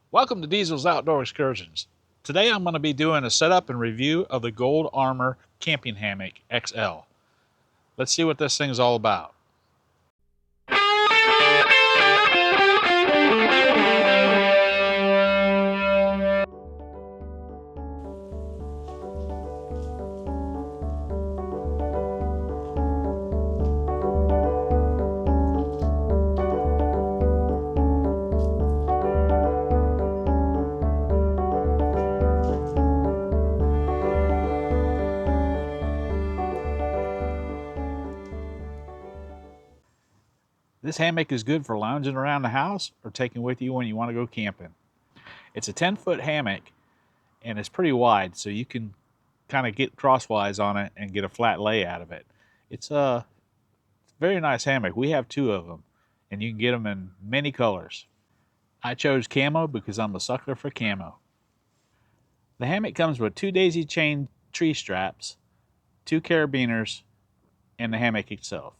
Welcome to Diesel's Outdoor Excursions. Today I'm going to be doing a setup and review of the Gold Armour Camping Hammock XL. Let's see what this thing's all about. This hammock is good for lounging around the house or taking with you when you want to go camping. It's a 10-foot hammock and it's pretty wide, so you can kind of get crosswise on it and get a flat lay out of it. It's a very nice hammock. We have two of them and you can get them in many colors. I chose camo because I'm a sucker for camo. The hammock comes with 2 daisy chain tree straps, 2 carabiners, and the hammock itself.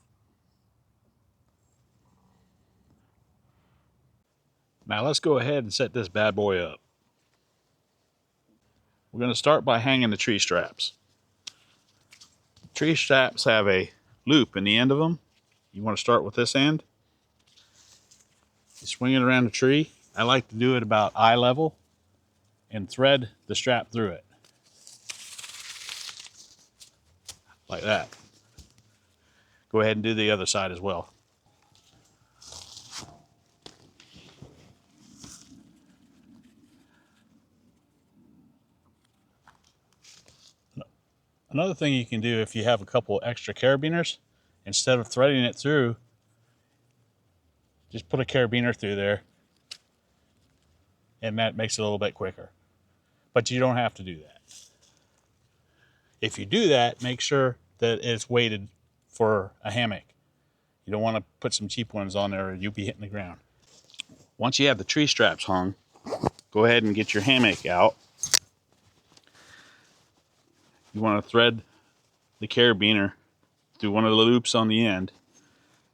Now let's go ahead and set this bad boy up. We're going to start by hanging the tree straps. Tree straps have a loop in the end of them. You want to start with this end. You swing it around the tree. I like to do it about eye level and thread the strap through it. Like that. Go ahead and do the other side as well. Another thing you can do if you have a couple extra carabiners, instead of threading it through, just put a carabiner through there and that makes it a little bit quicker. But you don't have to do that. If you do that, make sure that it's weighted for a hammock. You don't want to put some cheap ones on there or you'll be hitting the ground. Once you have the tree straps hung, go ahead and get your hammock out. You want to thread the carabiner through one of the loops on the end,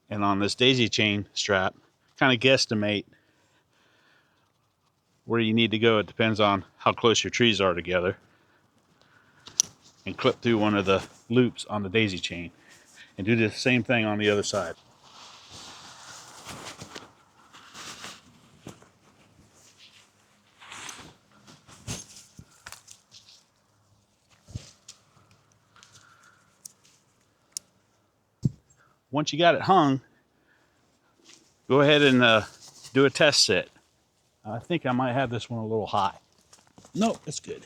and on this daisy chain strap, kind of guesstimate where you need to go. It depends on how close your trees are together, and clip through one of the loops on the daisy chain, and do the same thing on the other side. Once you got it hung, go ahead and do a test sit. I think I might have this one a little high. Nope, it's good.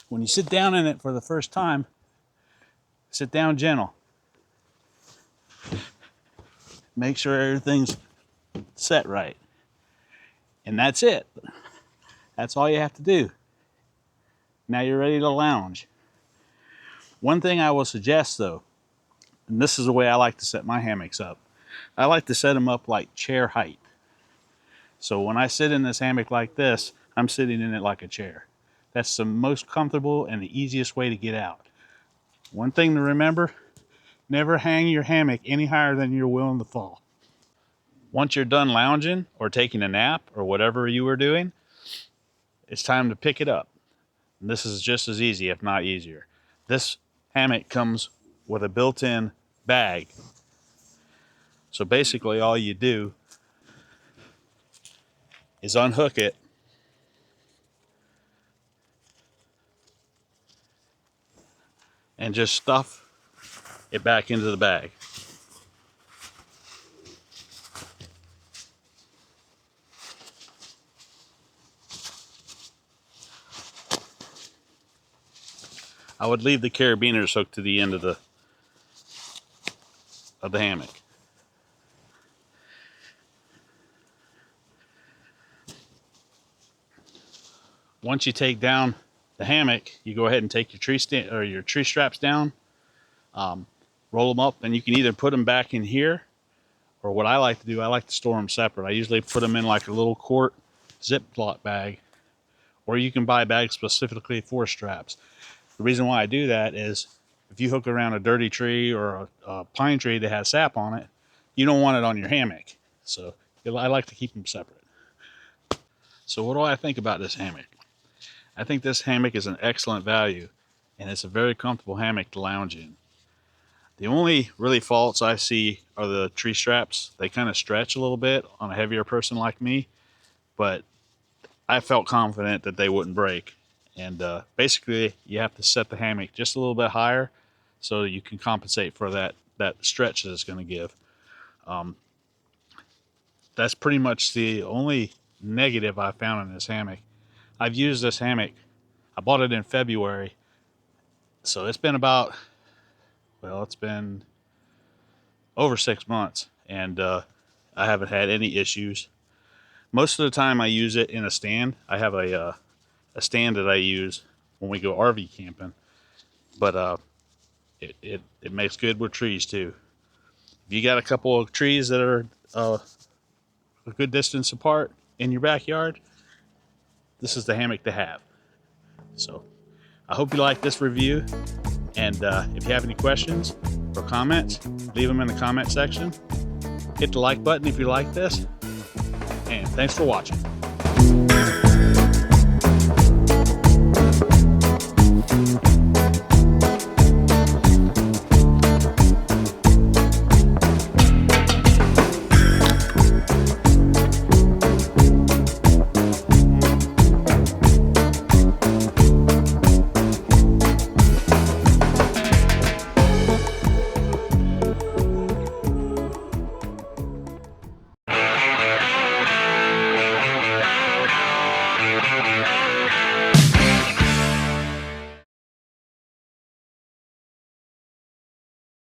When you sit down in it for the first time, sit down gentle. Make sure everything's set right. And that's it. That's all you have to do. Now you're ready to lounge. One thing I will suggest though, and this is the way I like to set my hammocks up. I like to set them up like chair height. So when I sit in this hammock like this, I'm sitting in it like a chair. That's the most comfortable and the easiest way to get out. One thing to remember, never hang your hammock any higher than you're willing to fall. Once you're done lounging or taking a nap or whatever you were doing, it's time to pick it up. And this is just as easy, if not easier. This hammock comes with a built-in bag. So basically all you do is unhook it and just stuff it back into the bag. I would leave the carabiners hooked to the end of the hammock. Once you take down the hammock, you go ahead and take your tree straps down, roll them up, and you can either put them back in here, or what I like to do, I like to store them separate. I usually put them in like a little quart Ziploc bag, or you can buy bags specifically for straps. The reason why I do that is if you hook around a dirty tree or a pine tree that has sap on it, you don't want it on your hammock. So I like to keep them separate. So what do I think about this hammock? I think this hammock is an excellent value, and it's a very comfortable hammock to lounge in. The only really faults I see are the tree straps. They kind of stretch a little bit on a heavier person like me, but I felt confident that they wouldn't break. And basically, you have to set the hammock just a little bit higher so you can compensate for that stretch that it's going to give. That's pretty much the only negative I found in this hammock. I've used this hammock. I bought it in February, so it's been about, well, it's been over 6 months, and I haven't had any issues. Most of the time I use it in a stand. I have a stand that I use when we go RV camping, but it makes good with trees too. If you got a couple of trees that are a good distance apart in your backyard, this is the hammock to have. So I hope you like this review, and if you have any questions or comments, leave them in the comment section. Hit the like button if you like this, and thanks for watching.